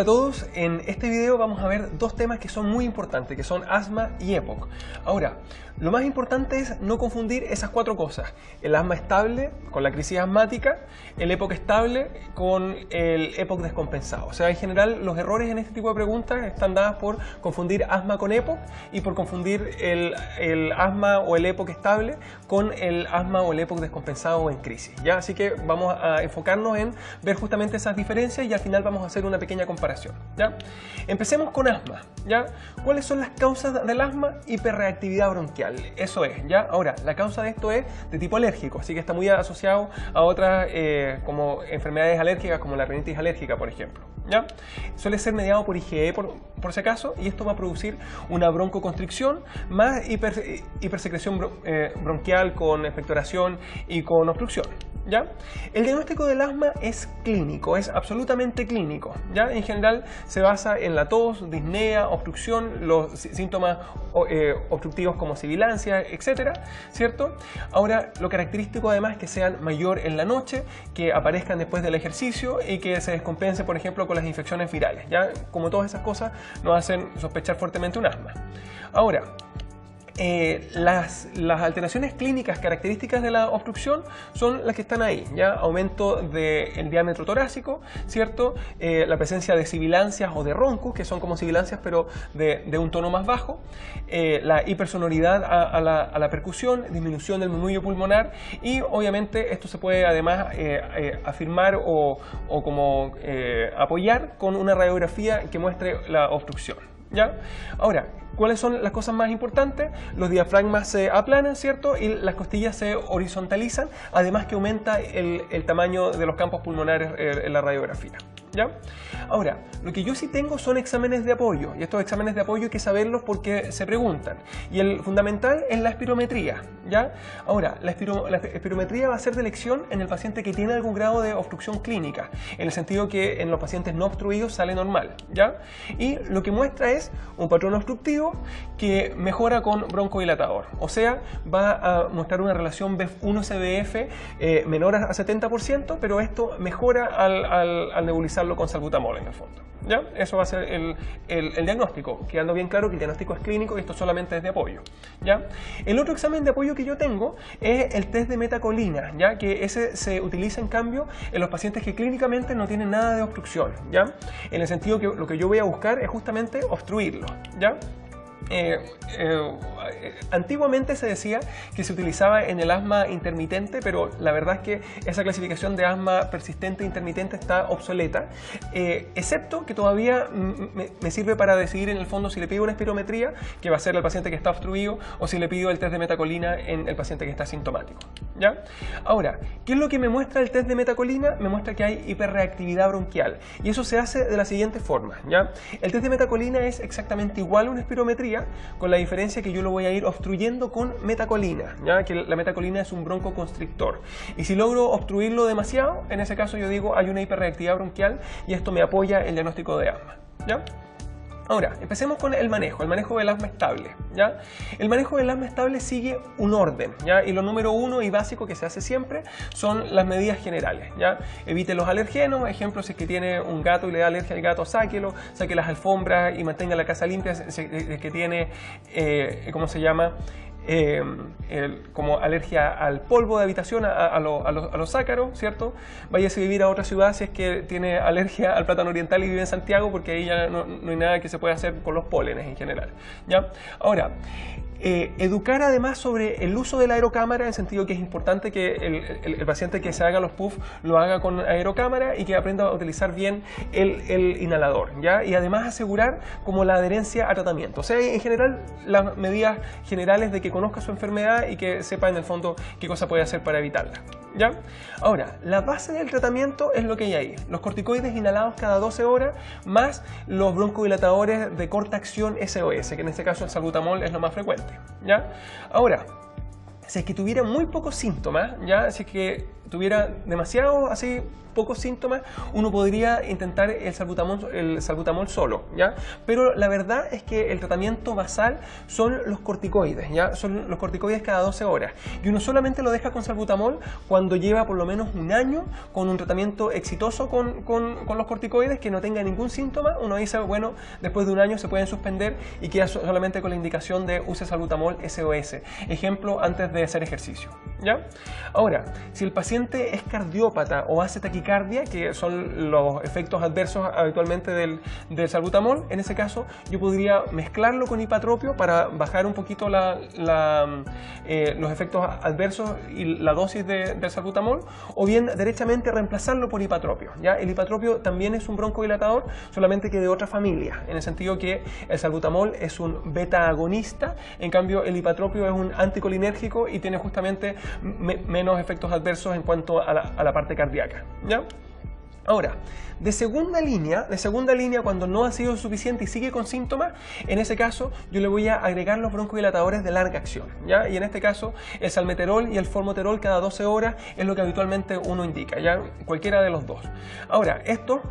Hola a todos, en este video vamos a ver dos temas que son muy importantes, que son asma y EPOC. Ahora, lo más importante es no confundir esas cuatro cosas: el asma estable con la crisis asmática, el EPOC estable con el EPOC descompensado. O sea, en general los errores en este tipo de preguntas están dadas por confundir asma con EPOC y por confundir el asma o el EPOC estable con el asma o el EPOC descompensado o en crisis, ¿ya? Así que vamos a enfocarnos en ver justamente esas diferencias y al final vamos a hacer una pequeña comparación, ¿ya? Empecemos con asma, ¿ya? ¿Cuáles son las causas del asma? Hiperreactividad bronquial, eso es, ¿ya? Ahora, la causa de esto es de tipo alérgico, así que está muy asociado a otras como enfermedades alérgicas como la rinitis alérgica, por ejemplo, ¿ya? Suele ser mediado por IgE por si acaso, y esto va a producir una broncoconstricción más hipersecreción bronquial con expectoración y con obstrucción, ¿ya? El diagnóstico del asma es clínico, es absolutamente clínico, ¿ya? En general se basa en la tos, disnea, obstrucción, los síntomas obstructivos como sibilancia, etcétera, ¿cierto? Ahora, lo característico además es que sean mayor en la noche, que aparezcan después del ejercicio y que se descompense, por ejemplo, con las infecciones virales, ¿ya? Como todas esas cosas nos hacen sospechar fuertemente un asma. Ahora, las alteraciones clínicas características de la obstrucción son las que están ahí, ¿ya? Aumento del diámetro torácico, ¿cierto? La presencia de sibilancias o de roncos, que son como sibilancias pero de un tono más bajo, la hipersonoridad a la percusión, disminución del murmullo pulmonar, y obviamente esto se puede además afirmar o como apoyar con una radiografía que muestre la obstrucción, ¿ya? Ahora, ¿cuáles son las cosas más importantes? Los diafragmas se aplanan, ¿cierto? Y las costillas se horizontalizan, además que aumenta el tamaño de los campos pulmonares en la radiografía, ¿ya? Ahora, lo que yo sí tengo son exámenes de apoyo, y estos exámenes de apoyo hay que saberlos porque se preguntan, y el fundamental es la espirometría, ¿ya? Ahora, la espirometría va a ser de elección en el paciente que tiene algún grado de obstrucción clínica, en el sentido que en los pacientes no obstruidos sale normal, ¿ya? Y lo que muestra es un patrón obstructivo que mejora con broncodilatador, o sea, va a mostrar una relación BEF1-CBF menor a 70%, pero esto mejora al nebulizarlo con salbutamol en el fondo, ¿ya? Eso va a ser el diagnóstico, quedando bien claro que el diagnóstico es clínico y esto solamente es de apoyo, ¿ya? El otro examen de apoyo que yo tengo es el test de metacolina, ¿ya? Que ese se utiliza en cambio en los pacientes que clínicamente no tienen nada de obstrucción, ¿ya? En el sentido que lo que yo voy a buscar es justamente obstruirlo, ¿ya? Antiguamente se decía que se utilizaba en el asma intermitente, pero la verdad es que esa clasificación de asma persistente e intermitente está obsoleta, excepto que todavía me sirve para decidir en el fondo si le pido una espirometría, que va a ser el paciente que está obstruido, o si le pido el test de metacolina en el paciente que está sintomático, ¿ya? Ahora, ¿qué es lo que me muestra el test de metacolina? Me muestra que hay hiperreactividad bronquial, y eso se hace de la siguiente forma, ¿ya? El test de metacolina es exactamente igual a una espirometría, con la diferencia que yo lo voy a ir obstruyendo con metacolina, ¿ya? Que la metacolina es un broncoconstrictor, y si logro obstruirlo demasiado, en ese caso yo digo hay una hiperreactividad bronquial y esto me apoya el diagnóstico de asma, ¿ya? Ahora, empecemos con el manejo del asma estable, ¿ya? El manejo del asma estable sigue un orden, ¿ya? Y lo número uno y básico que se hace siempre son las medidas generales, ¿ya? Evite los alergenos, ejemplo, si es que tiene un gato y le da alergia al gato, sáquelo, saque las alfombras y mantenga la casa limpia. Si es que tiene, ¿cómo se llama? Como alergia al polvo de habitación, a los ácaros, ¿cierto? Váyase a vivir a otra ciudad si es que tiene alergia al plátano oriental y vive en Santiago, porque ahí ya no hay nada que se pueda hacer con los pólenes en general, ¿ya? Ahora, educar además sobre el uso de la aerocámara, en el sentido que es importante que el paciente que se haga los puffs lo haga con aerocámara y que aprenda a utilizar bien el inhalador, ¿ya? Y además asegurar como la adherencia a tratamiento, o sea, en general las medidas generales de que conozca su enfermedad y que sepa en el fondo qué cosa puede hacer para evitarla, ¿ya? Ahora, la base del tratamiento es lo que hay ahí: los corticoides inhalados cada 12 horas más los broncodilatadores de corta acción SOS, que en este caso el salbutamol es lo más frecuente, ¿ya? Ahora, si es que tuviera muy pocos síntomas, ¿ya? Si es que tuviera demasiado así pocos síntomas, uno podría intentar el salbutamol solo, ¿ya? Pero la verdad es que el tratamiento basal son los corticoides, ¿ya? Son los corticoides cada 12 horas. Y uno solamente lo deja con salbutamol cuando lleva por lo menos un año con un tratamiento exitoso con los corticoides, que no tenga ningún síntoma. Uno dice, bueno, después de un año se pueden suspender y queda solamente con la indicación de use salbutamol SOS. Ejemplo, antes de hacer ejercicio, ¿ya? Ahora, si el paciente es cardiópata o hace taquicardia, que son los efectos adversos habitualmente del salbutamol, en ese caso yo podría mezclarlo con hipatropio para bajar un poquito los efectos adversos y la dosis del salbutamol, o bien derechamente reemplazarlo por hipatropio, ¿ya? El hipatropio también es un broncodilatador, solamente que de otra familia, en el sentido que el salbutamol es un beta agonista, en cambio el hipatropio es un anticolinérgico y tiene justamente menos efectos adversos en cuanto a la parte cardíaca, ¿ya? Ahora, de segunda línea, cuando no ha sido suficiente y sigue con síntomas, en ese caso yo le voy a agregar los broncodilatadores de larga acción, ¿ya? Y en este caso el salmeterol y el formoterol cada 12 horas es lo que habitualmente uno indica, ¿ya? Cualquiera de los dos. Ahora, estos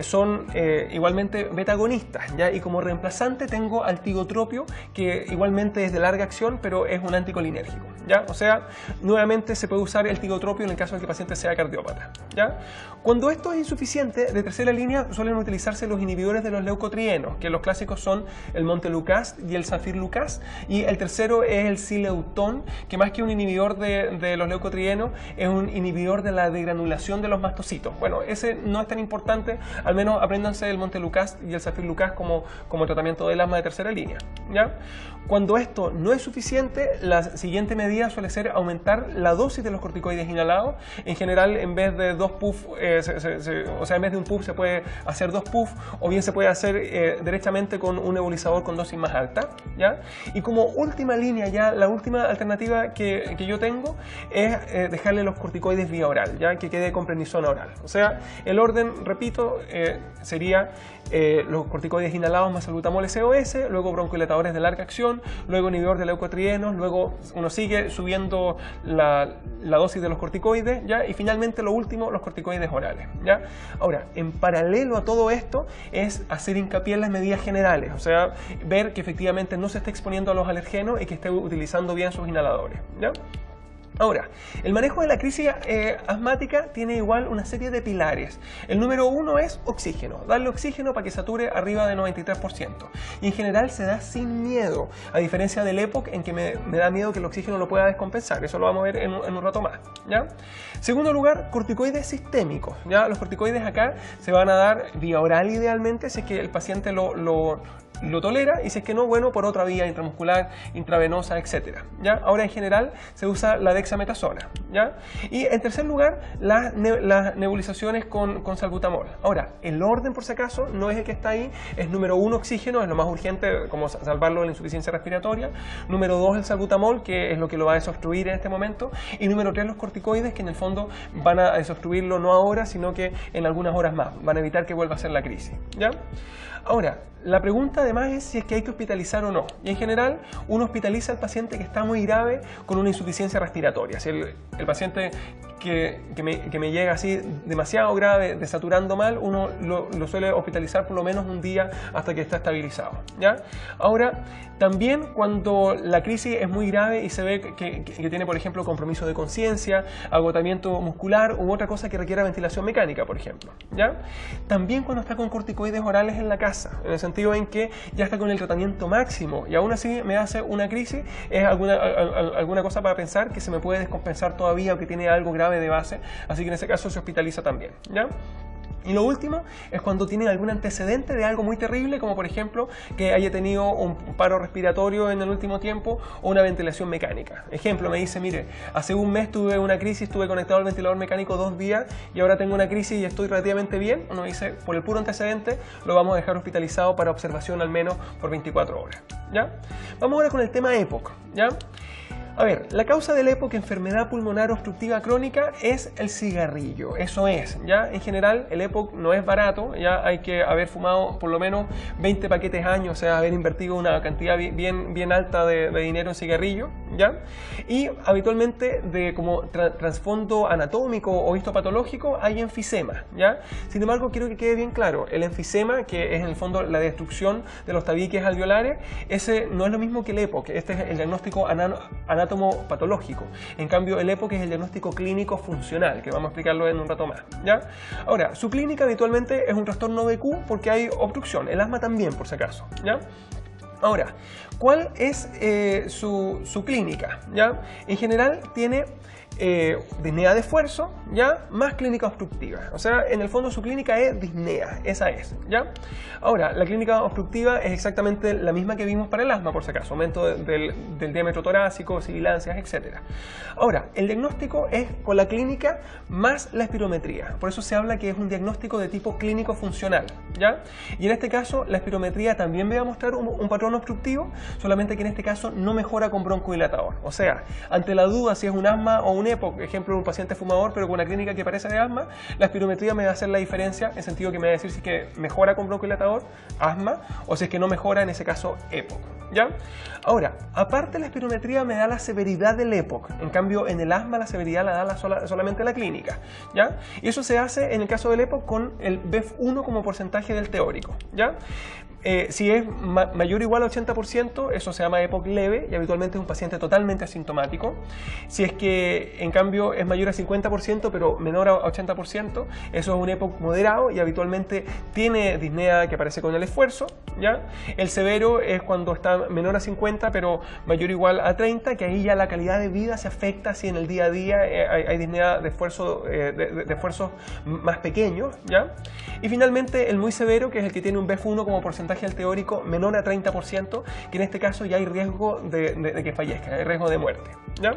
son igualmente beta-agonistas, ¿ya? Y como reemplazante tengo al tigotropio, que igualmente es de larga acción, pero es un anticolinérgico, ¿ya? O sea, nuevamente se puede usar el tigotropio en el caso de que el paciente sea cardiópata, ¿ya? Cuando esto es insuficiente, de tercera línea suelen utilizarse los inhibidores de los leucotrienos, que los clásicos son el montelukast y el safirlukast, y el tercero es el sileutón, que más que un inhibidor de los leucotrienos es un inhibidor de la degranulación de los mastocitos. Bueno, ese no es tan importante, al menos apréndanse el montelukast y el safirlukast como tratamiento del asma de tercera línea, ¿ya? Cuando esto no es suficiente, la siguiente medida suele ser aumentar la dosis de los corticoides inhalados. En general, en vez de 2 puff, o sea, en vez de un puff se puede hacer 2 puff, o bien se puede hacer derechamente con un nebulizador con dosis más alta, ¿ya? Y como última línea, ya la última alternativa que yo tengo es dejarle los corticoides vía oral, ya que quede con prednisona oral. O sea, el orden, repito, sería los corticoides inhalados más salbutamol SOS, luego broncodilatadores de larga acción, luego inhibidor de leucotrienos, luego uno sigue subiendo la dosis de los corticoides, ¿ya? Y finalmente lo último, los corticoides orales, ¿ya? Ahora, en paralelo a todo esto es hacer hincapié en las medidas generales, o sea, ver que efectivamente no se esté exponiendo a los alergenos y que esté utilizando bien sus inhaladores, ¿ya? Ahora, el manejo de la crisis asmática tiene igual una serie de pilares. El número 1 es oxígeno, darle oxígeno para que sature arriba de 93%. Y en general se da sin miedo, a diferencia del EPOC en que me da miedo que el oxígeno lo pueda descompensar. Eso lo vamos a ver en un rato más, ¿ya? Segundo lugar, corticoides sistémicos, ¿ya? Los corticoides acá se van a dar vía oral idealmente, si es que el paciente lo tolera, y si es que no, bueno, por otra vía intramuscular, intravenosa, etc. ¿Ya? Ahora en general se usa la dexametasona, ¿ya? Y en tercer lugar, las nebulizaciones con salbutamol. Ahora, el orden por si acaso no es el que está ahí, es número 1 oxígeno, es lo más urgente, como salvarlo de la insuficiencia respiratoria. Número 2 el salbutamol, que es lo que lo va a desobstruir en este momento. Y número 3 los corticoides, que en el fondo van a desobstruirlo no ahora, sino que en algunas horas más, van a evitar que vuelva a ser la crisis, ¿ya? Ahora, la pregunta además es si es que hay que hospitalizar o no. Y en general, uno hospitaliza al paciente que está muy grave con una insuficiencia respiratoria. Si el paciente que me llega así demasiado grave, desaturando mal, uno lo suele hospitalizar por lo menos un día hasta que está estabilizado, ¿ya? Ahora, también cuando la crisis es muy grave y se ve que tiene, por ejemplo, compromiso de conciencia, agotamiento muscular u otra cosa que requiera ventilación mecánica, por ejemplo, ¿ya? También cuando está con corticoides orales en la casa, en el sentido en que ya está con el tratamiento máximo y aún así me hace una crisis, es alguna cosa para pensar que se me puede descompensar todavía o que tiene algo grave de base, así que en ese caso se hospitaliza también, ¿ya? Y lo último es cuando tienen algún antecedente de algo muy terrible, como por ejemplo que haya tenido un paro respiratorio en el último tiempo o una ventilación mecánica. Ejemplo, me dice, mire, hace un mes tuve una crisis, estuve conectado al ventilador mecánico 2 días y ahora tengo una crisis y estoy relativamente bien. Uno dice, por el puro antecedente lo vamos a dejar hospitalizado para observación al menos por 24 horas, ¿ya? Vamos ahora con el tema EPOC, ¿ya? A ver, la causa del EPOC, enfermedad pulmonar obstructiva crónica, es el cigarrillo. Eso es, ya en general el EPOC no es barato, ya hay que haber fumado por lo menos 20 paquetes años, o sea, haber invertido una cantidad bien alta de dinero en cigarrillo, ¿ya? Y habitualmente como trasfondo anatómico o histopatológico hay enfisema, ¿ya? Sin embargo, quiero que quede bien claro, el enfisema, que es en el fondo la destrucción de los tabiques alveolares, ese no es lo mismo que el EPOC. Este es el diagnóstico anatomopatológico. En cambio, el EPOC es el diagnóstico clínico funcional, que vamos a explicarlo en un rato más, ¿ya? Ahora, su clínica habitualmente es un trastorno BQ porque hay obstrucción, el asma también, por si acaso, ¿ya? Ahora, ¿cuál es su clínica? ¿Ya? En general tiene disnea de esfuerzo, ¿ya? Más clínica obstructiva. O sea, en el fondo su clínica es disnea, esa es, ¿ya? Ahora, la clínica obstructiva es exactamente la misma que vimos para el asma, por si acaso, aumento del diámetro torácico, sibilancias, etc. Ahora, el diagnóstico es con la clínica más la espirometría. Por eso se habla que es un diagnóstico de tipo clínico funcional, ¿ya? Y en este caso, la espirometría también va a mostrar un patrón obstructivo, solamente que en este caso no mejora con broncodilatador. O sea, ante la duda si es un asma o un EPOC, ejemplo, un paciente fumador pero con una clínica que parece de asma, la espirometría me va a hacer la diferencia, en el sentido que me va a decir si es que mejora con broncodilatador, asma, o si es que no mejora, en ese caso, EPOC, ¿ya? Ahora, aparte la espirometría me da la severidad del EPOC, en cambio en el asma la severidad la da solamente la clínica, ¿ya? Y eso se hace en el caso del EPOC con el BEF1 como porcentaje del teórico, ¿ya? Si es mayor o igual a 80%, eso se llama EPOC leve y habitualmente es un paciente totalmente asintomático. Si es que en cambio es mayor a 50% pero menor a 80%, eso es un EPOC moderado y habitualmente tiene disnea que aparece con el esfuerzo, ¿ya? El severo es cuando está menor a 50 pero mayor o igual a 30, que ahí ya la calidad de vida se afecta si en el día a día hay disnea de esfuerzo, de esfuerzos más pequeños, ¿ya? Y finalmente el muy severo, que es el que tiene un BEF1 como porcentaje del teórico menor a 30%, que en este caso ya hay riesgo de que fallezca, hay riesgo de muerte, ¿ya?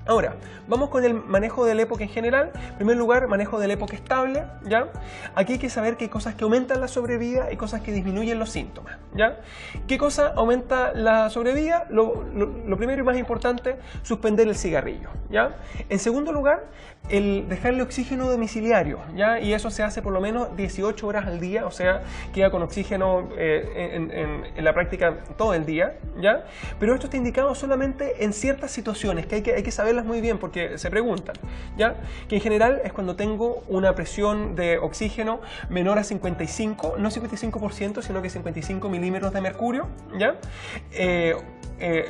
Ahora, vamos con el manejo del EPOC en general. En primer lugar, manejo del EPOC estable, ¿ya? Aquí hay que saber que hay cosas que aumentan la sobrevida y cosas que disminuyen los síntomas, ¿ya? ¿Qué cosa aumenta la sobrevida? Lo primero y más importante, suspender el cigarrillo, ¿ya? En segundo lugar, el dejarle oxígeno domiciliario, ¿ya? Y eso se hace por lo menos 18 horas al día, o sea, queda con oxígeno en la práctica todo el día, ¿ya? Pero esto está indicado solamente en ciertas situaciones que hay que saberlas muy bien porque se preguntan, ¿ya? Que en general es cuando tengo una presión de oxígeno menor a 55, no 55%, sino que 55 milímetros de mercurio, ¿ya?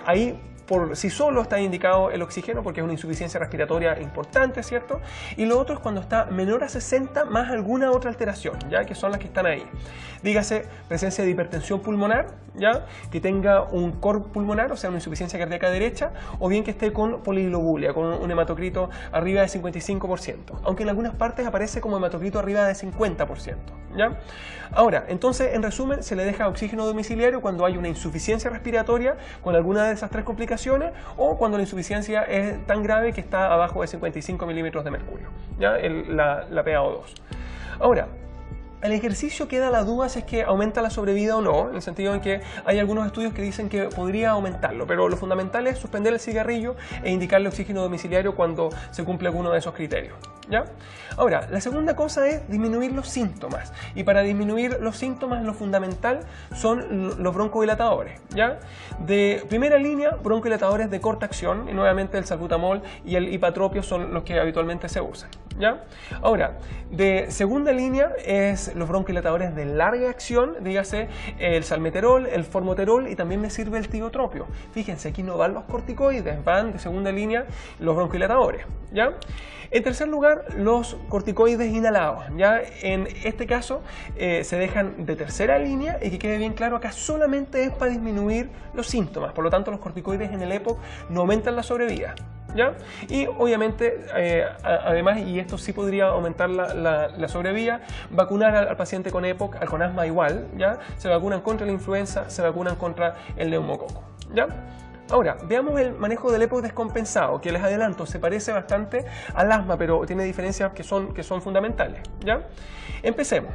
Ahí por sí solo está indicado el oxígeno porque es una insuficiencia respiratoria importante, ¿cierto? Y lo otro es cuando está menor a 60 más alguna otra alteración, ¿ya? Que son las que están ahí. Dígase presencia de hipertensión pulmonar, ¿ya? Que tenga un cor pulmonar, o sea, una insuficiencia cardíaca derecha, o bien que esté con poliglobulia, con un hematocrito arriba de 55%, aunque en algunas partes aparece como hematocrito arriba de 50%, ¿ya? Ahora, entonces, en resumen, se le deja oxígeno domiciliario cuando hay una insuficiencia respiratoria con alguna de esas tres complicaciones o cuando la insuficiencia es tan grave que está abajo de 55 milímetros de mercurio, ¿ya? La PaO2. Ahora, el ejercicio queda la duda si es que aumenta la sobrevida o no, en el sentido en que hay algunos estudios que dicen que podría aumentarlo, pero lo fundamental es suspender el cigarrillo e indicarle oxígeno domiciliario cuando se cumple alguno de esos criterios, ¿ya? Ahora, la segunda cosa es disminuir los síntomas, y para disminuir los síntomas lo fundamental son los broncodilatadores, ¿ya? De primera línea, broncodilatadores de corta acción, y nuevamente el salbutamol y el ipatropio son los que habitualmente se usan, ¿ya? Ahora, de segunda línea es los broncodilatadores de larga acción, dígase el salmeterol, el formoterol, y también me sirve el tiotropio. Fíjense, aquí no van los corticoides, van de segunda línea los broncodilatadores, ¿ya? En tercer lugar, los corticoides inhalados, ¿ya? En este caso se dejan de tercera línea, y que quede bien claro, acá solamente es para disminuir los síntomas, por lo tanto los corticoides en el EPOC no aumentan la sobrevida, ¿ya? Y obviamente, además, y esto sí podría aumentar la sobrevida, vacunar al paciente con EPOC, con asma igual, ¿ya? Se vacunan contra la influenza, se vacunan contra el neumococo, ¿ya? Ahora, veamos el manejo del EPOC descompensado, que les adelanto, se parece bastante al asma, pero tiene diferencias que son fundamentales, ¿ya? Empecemos.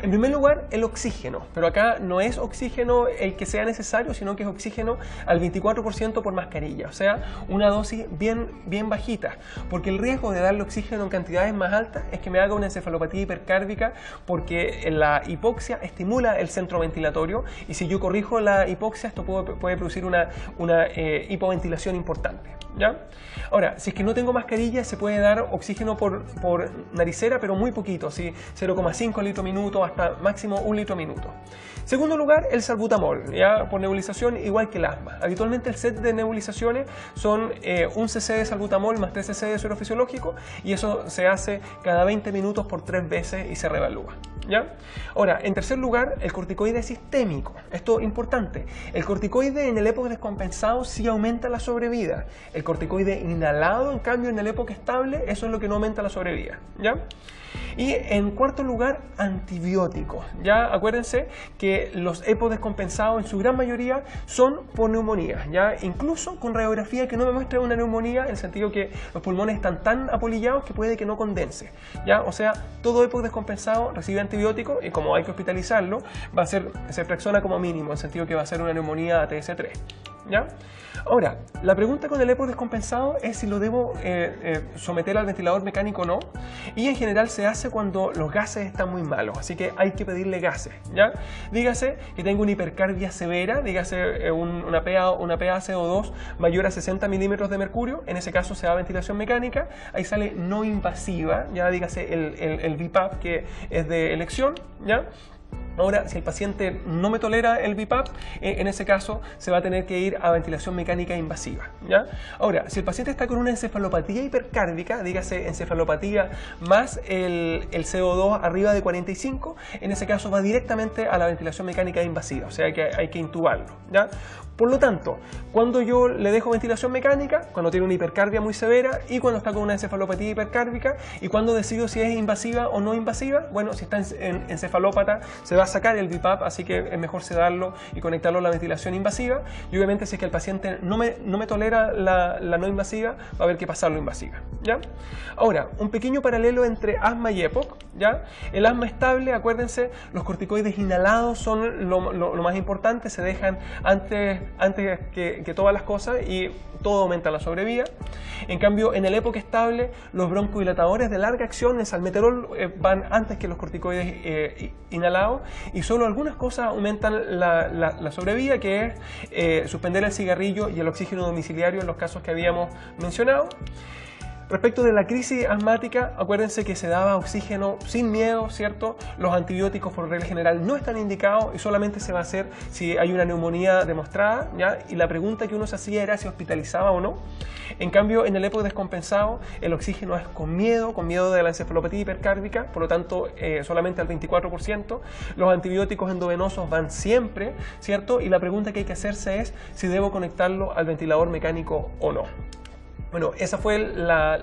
En primer lugar, el oxígeno, pero acá no es oxígeno el que sea necesario, sino que es oxígeno al 24% por mascarilla, o sea, una dosis bien bajita, porque el riesgo de darle oxígeno en cantidades más altas es que me haga una encefalopatía hipercárdica, porque la hipoxia estimula el centro ventilatorio y si yo corrijo la hipoxia, esto puede producir una hipoventilación importante, ¿ya? Ahora, si es que no tengo mascarilla, se puede dar oxígeno por naricera, pero muy poquito, ¿sí? 0,5 litros minuto hasta máximo 1 litro minuto. Segundo lugar, el salbutamol, ya por nebulización igual que el asma. Habitualmente el set de nebulizaciones son 1 cc de salbutamol más 3 cc de suero fisiológico y eso se hace cada 20 minutos por 3 veces y se reevalúa, ¿ya? Ahora, en tercer lugar, el corticoide sistémico. Esto es importante. El corticoide en el EPOC descompensado sí aumenta la sobrevida. El corticoide inhalado, en cambio, en el EPOC estable, eso es lo que no aumenta la sobrevida, ¿ya? Y en cuarto lugar, antibióticos. Ya acuérdense que los EPOC descompensados en su gran mayoría son por neumonía, ya incluso con radiografía que no me muestra una neumonía, en el sentido que los pulmones están tan apolillados que puede que no condense, ya, o sea, todo EPOC descompensado recibe antibióticos y como hay que hospitalizarlo, va a ser ceftriaxona como mínimo, en el sentido que va a ser una neumonía ATS3, ¿ya? Ahora, la pregunta con el EPOC descompensado es si lo debo someter al ventilador mecánico o no, y en general se hace cuando los gases están muy malos, así que hay que pedirle gases, ¿ya? Dígase que tengo una hipercarbia severa, dígase una PaCO2 mayor a 60 milímetros de mercurio, en ese caso se da ventilación mecánica, ahí sale no invasiva, ya dígase el BiPAP que es de elección, ¿ya? Ahora, si el paciente no me tolera el BiPAP, en ese caso se va a tener que ir a ventilación mecánica invasiva, ¿ya? Ahora, si el paciente está con una encefalopatía hipercárdica, dígase encefalopatía más el CO2 arriba de 45, en ese caso va directamente a la ventilación mecánica invasiva, o sea que hay que intubarlo, ¿ya? Por lo tanto, cuando yo le dejo ventilación mecánica, cuando tiene una hipercarbia muy severa y cuando está con una encefalopatía hipercárdica, y cuando decido si es invasiva o no invasiva, bueno, si está encefalópata se va a sacar el BiPAP, así que es mejor sedarlo y conectarlo a la ventilación invasiva, y obviamente si es que el paciente no me tolera la no invasiva, va a haber que pasarlo invasiva, ¿ya? Ahora, un pequeño paralelo entre asma y EPOC, ¿ya? El asma estable, acuérdense, los corticoides inhalados son lo más importante, se dejan antes que todas las cosas y todo aumenta la sobrevida. En cambio, en el EPOC estable, los broncodilatadores de larga acción, el salmeterol, van antes que los corticoides inhalados, y solo algunas cosas aumentan la sobrevida, que es suspender el cigarrillo y el oxígeno domiciliario en los casos que habíamos mencionado. Respecto de la crisis asmática, acuérdense que se daba oxígeno sin miedo, ¿cierto? Los antibióticos por regla general no están indicados y solamente se va a hacer si hay una neumonía demostrada, ¿ya? Y la pregunta que uno se hacía era si hospitalizaba o no. En cambio, en el EPOC descompensado, el oxígeno es con miedo de la encefalopatía hipercárdica, por lo tanto, solamente al 24%. Los antibióticos endovenosos van siempre, ¿cierto? Y la pregunta que hay que hacerse es si debo conectarlo al ventilador mecánico o no. Bueno, esa fue la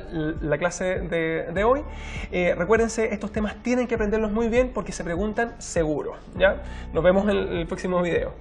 clase de hoy. Recuérdense, estos temas tienen que aprenderlos muy bien porque se preguntan seguro, ¿ya? Nos vemos en el próximo video.